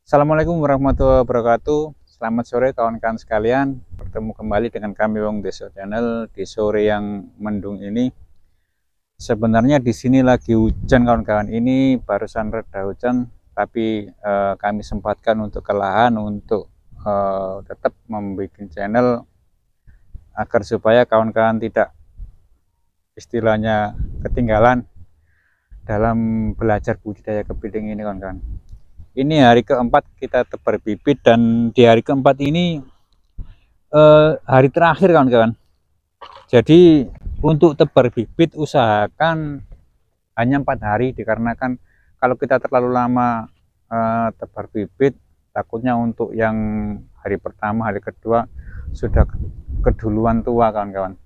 Assalamualaikum warahmatullahi wabarakatuh. Selamat sore kawan-kawan sekalian. Bertemu kembali dengan kami Wong Deso Channel di sore yang mendung ini. Sebenarnya di sini lagi hujan kawan-kawan. Ini barusan reda hujan, tapi kami sempatkan untuk ke lahan untuk tetap membuat channel agar supaya kawan-kawan tidak istilahnya ketinggalan dalam belajar budidaya kepiting ini kawan-kawan. Ini hari keempat kita tebar bibit, dan di hari keempat ini hari terakhir kawan-kawan. Jadi untuk tebar bibit usahakan hanya 4 hari, dikarenakan kalau kita terlalu lama tebar bibit, takutnya untuk yang hari pertama, hari kedua sudah keduluan tua kawan-kawan.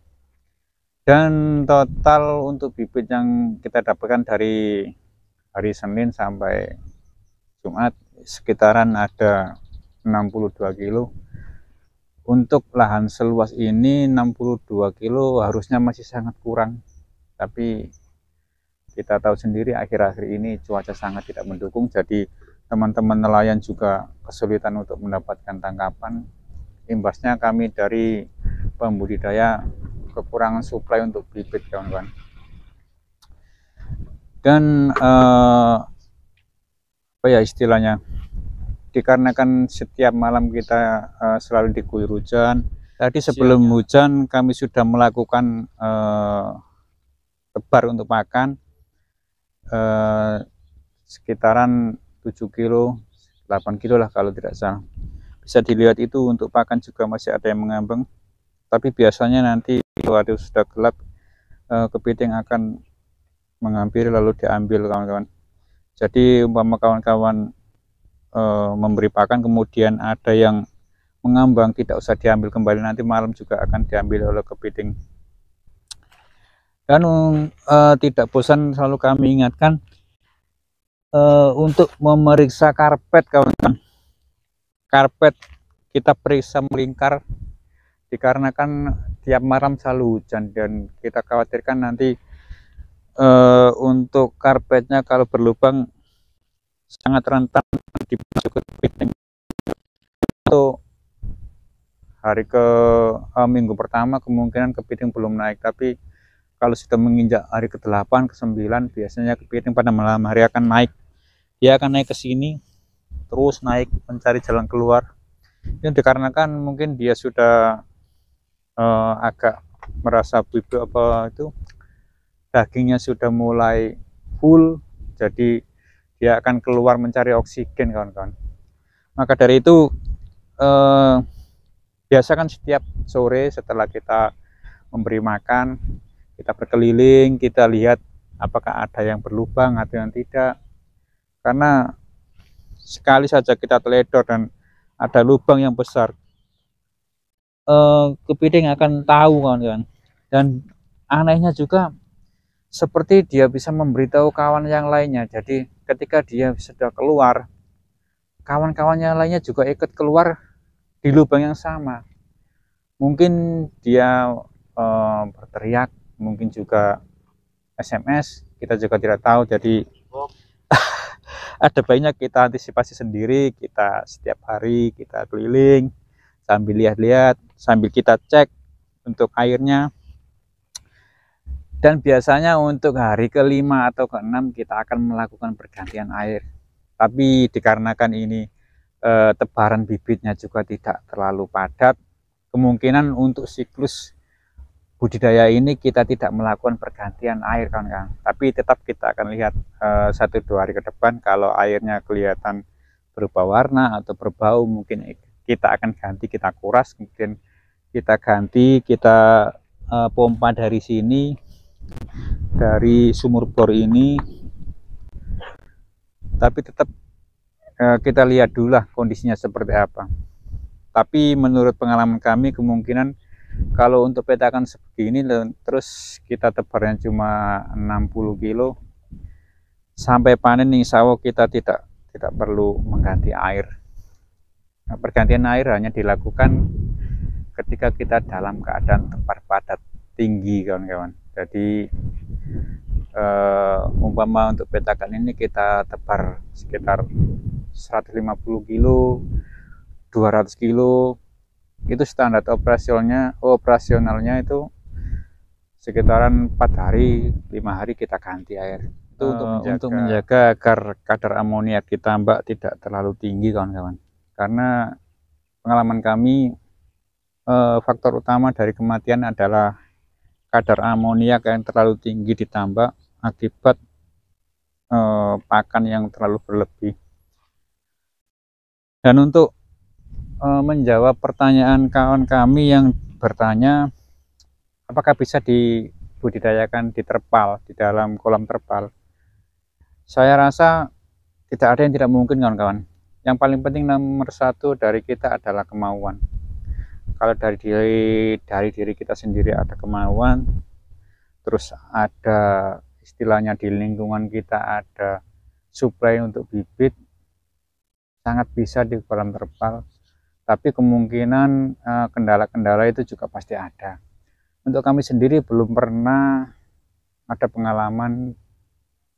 Dan total untuk bibit yang kita dapatkan dari hari Senin sampai Jumat sekitaran ada 62 kilo. Untuk lahan seluas ini 62 kilo harusnya masih sangat kurang, tapi kita tahu sendiri akhir-akhir ini cuaca sangat tidak mendukung, jadi teman-teman nelayan juga kesulitan untuk mendapatkan tangkapan. Imbasnya kami dari pembudidaya kekurangan suplai untuk bibit kawan-kawan. Dan apa ya istilahnya, dikarenakan setiap malam kita selalu diguyur hujan. Tadi sebelum hujan kami sudah melakukan tebar untuk pakan sekitaran 7 kilo 8 kilo lah kalau tidak salah. Bisa dilihat itu untuk pakan juga masih ada yang mengambang, tapi biasanya nanti waktu sudah gelap kepiting akan menghampiri lalu diambil kawan-kawan. Jadi umpama kawan-kawan memberi pakan kemudian ada yang mengambang, tidak usah diambil kembali, nanti malam juga akan diambil oleh kepiting. Dan tidak bosan selalu kami ingatkan untuk memeriksa karpet kawan-kawan. Karpet kita periksa melingkar, dikarenakan tiap malam selalu hujan, dan kita khawatirkan nanti untuk karpetnya kalau berlubang sangat rentan dimasuk kepiting. Untuk hari ke minggu pertama kemungkinan kepiting belum naik, tapi kalau sudah menginjak hari ke-8 ke-9 biasanya kepiting pada malam hari akan naik. Dia akan naik ke sini, terus naik mencari jalan keluar. Ini dikarenakan mungkin dia sudah agak merasa bibit apa itu dagingnya sudah mulai full, jadi dia akan keluar mencari oksigen kawan-kawan. Maka dari itu biasakan setiap sore setelah kita memberi makan, kita berkeliling, kita lihat apakah ada yang berlubang atau yang tidak. Karena sekali saja kita teledor dan ada lubang yang besar, kepiting akan tahu kawan-kawan. Dan anehnya juga seperti dia bisa memberitahu kawan yang lainnya. Jadi ketika dia sudah keluar, kawan-kawannya lainnya juga ikut keluar di lubang yang sama. Mungkin dia berteriak, mungkin juga SMS, kita juga tidak tahu. Jadi ada baiknya kita antisipasi sendiri. Kita setiap hari kita keliling sambil lihat-lihat, sambil kita cek untuk airnya. Dan biasanya untuk hari ke-5 atau ke-6 kita akan melakukan pergantian air. Tapi dikarenakan ini tebaran bibitnya juga tidak terlalu padat, kemungkinan untuk siklus budidaya ini kita tidak melakukan pergantian air kawan-kawan. Tapi tetap kita akan lihat 1-2 hari ke depan, kalau airnya kelihatan berubah warna atau berbau, mungkin kita akan ganti, kita kuras, kemudian kita ganti, kita pompa dari sini, dari sumur bor ini. Tapi tetap kita lihat dulu lah kondisinya seperti apa. Tapi menurut pengalaman kami, kemungkinan kalau untuk petakan sebegini terus kita tebarnya cuma 60 kilo sampai panen, insya Allah kita tidak perlu mengganti air. Nah, pergantian air hanya dilakukan ketika kita dalam keadaan tebar padat tinggi kawan-kawan. Jadi umpama untuk petakan ini kita tebar sekitar 150 kilo, 200 kilo, itu standar operasionalnya itu sekitaran 4 hari 5 hari kita ganti air. Itu untuk menjaga agar kadar amoniak di tambak tidak terlalu tinggi kawan-kawan, karena pengalaman kami faktor utama dari kematian adalah kadar amoniak yang terlalu tinggi di tambak akibat pakan yang terlalu berlebih. Dan untuk menjawab pertanyaan kawan kami yang bertanya apakah bisa dibudidayakan di terpal, di dalam kolam terpal, saya rasa tidak ada yang tidak mungkin kawan-kawan. Yang paling penting nomor satu dari kita adalah kemauan. Kalau dari diri kita sendiri ada kemauan, terus ada istilahnya di lingkungan kita ada suplai untuk bibit, sangat bisa di kolam terpal. Tapi kemungkinan kendala-kendala itu juga pasti ada. Untuk kami sendiri belum pernah ada pengalaman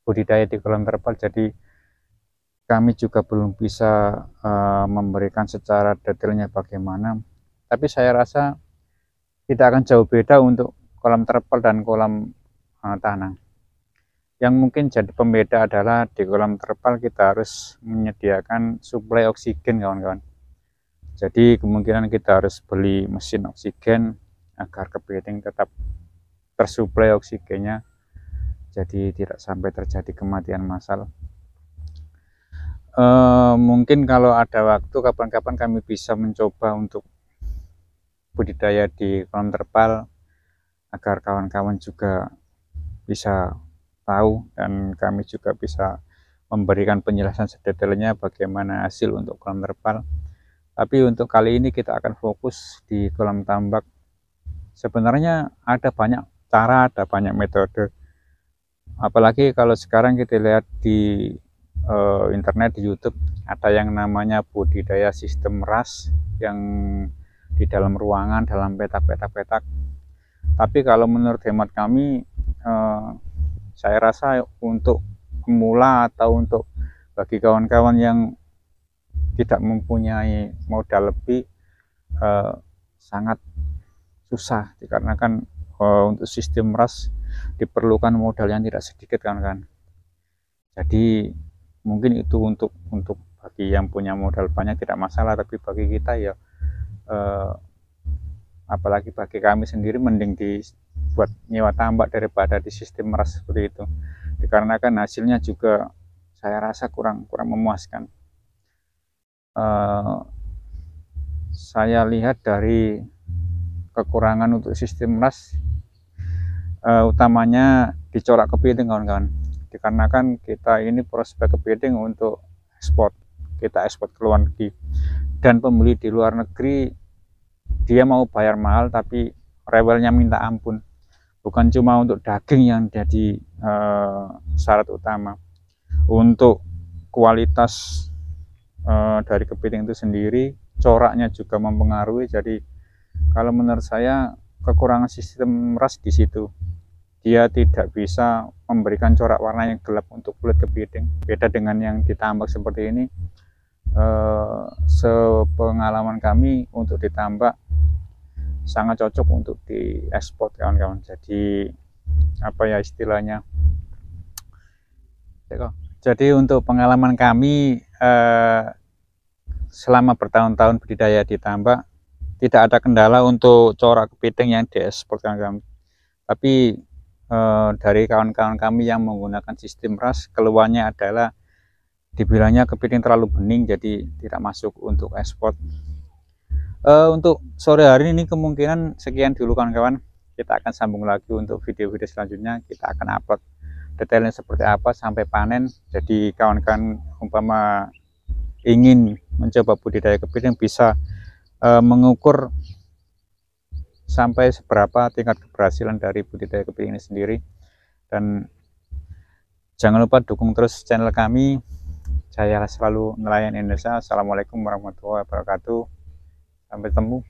budidaya di kolam terpal, jadi kami juga belum bisa memberikan secara detailnya bagaimana. Tapi saya rasa tidak akan jauh beda untuk kolam terpal dan kolam tanah. Yang mungkin jadi pembeda adalah di kolam terpal kita harus menyediakan suplai oksigen kawan-kawan. Jadi kemungkinan kita harus beli mesin oksigen agar kepiting tetap tersuplai oksigennya, jadi tidak sampai terjadi kematian massal. Mungkin kalau ada waktu kapan-kapan kami bisa mencoba untuk budidaya di kolam terpal agar kawan-kawan juga bisa tahu dan kami juga bisa memberikan penjelasan sedetailnya bagaimana hasil untuk kolam terpal. Tapi untuk kali ini kita akan fokus di kolam tambak. Sebenarnya ada banyak cara, ada banyak metode, apalagi kalau sekarang kita lihat di internet, di YouTube, ada yang namanya budidaya sistem RAS yang di dalam ruangan, dalam petak-petak. Tapi kalau menurut hemat kami, saya rasa untuk pemula atau untuk bagi kawan-kawan yang tidak mempunyai modal lebih, sangat susah, dikarenakan untuk sistem RAS diperlukan modal yang tidak sedikit kan. Jadi mungkin itu untuk bagi yang punya modal banyak tidak masalah, tapi bagi kita ya apalagi bagi kami sendiri mending dibuat nyewa tambak daripada di sistem RAS seperti itu, dikarenakan hasilnya juga saya rasa kurang memuaskan. Saya lihat dari kekurangan untuk sistem RAS utamanya dicorak kepiting kawan-kawan, dikarenakan kita ini prospek kepiting untuk ekspor, kita ekspor ke luar negeri, dan pembeli di luar negeri dia mau bayar mahal tapi rewelnya minta ampun. Bukan cuma untuk daging yang jadi syarat utama, untuk kualitas dari kepiting itu sendiri, coraknya juga mempengaruhi. Jadi kalau menurut saya kekurangan sistem RAS di situ, dia tidak bisa memberikan corak warna yang gelap untuk kulit kepiting. Beda dengan yang ditambak seperti ini, sepengalaman kami untuk ditambak sangat cocok untuk diekspor kawan-kawan. Jadi apa ya istilahnya, jadi untuk pengalaman kami selama bertahun-tahun budidaya di tambak, tidak ada kendala untuk corak kepiting yang diekspor kawan-kawan. Tapi dari kawan-kawan kami yang menggunakan sistem RAS, keluhannya adalah dibilangnya kepiting terlalu bening, jadi tidak masuk untuk ekspor. Untuk sore hari ini kemungkinan sekian dulu kawan-kawan. Kita akan sambung lagi untuk video-video selanjutnya. Kita akan upload detailnya seperti apa sampai panen. Jadi kawan-kawan umpama ingin mencoba budidaya kepiting bisa mengukur sampai seberapa tingkat keberhasilan dari budidaya kepiting ini sendiri. Dan jangan lupa dukung terus channel kami. Saya selalu nelayan Indonesia. Assalamualaikum warahmatullahi wabarakatuh. Sampai ketemu.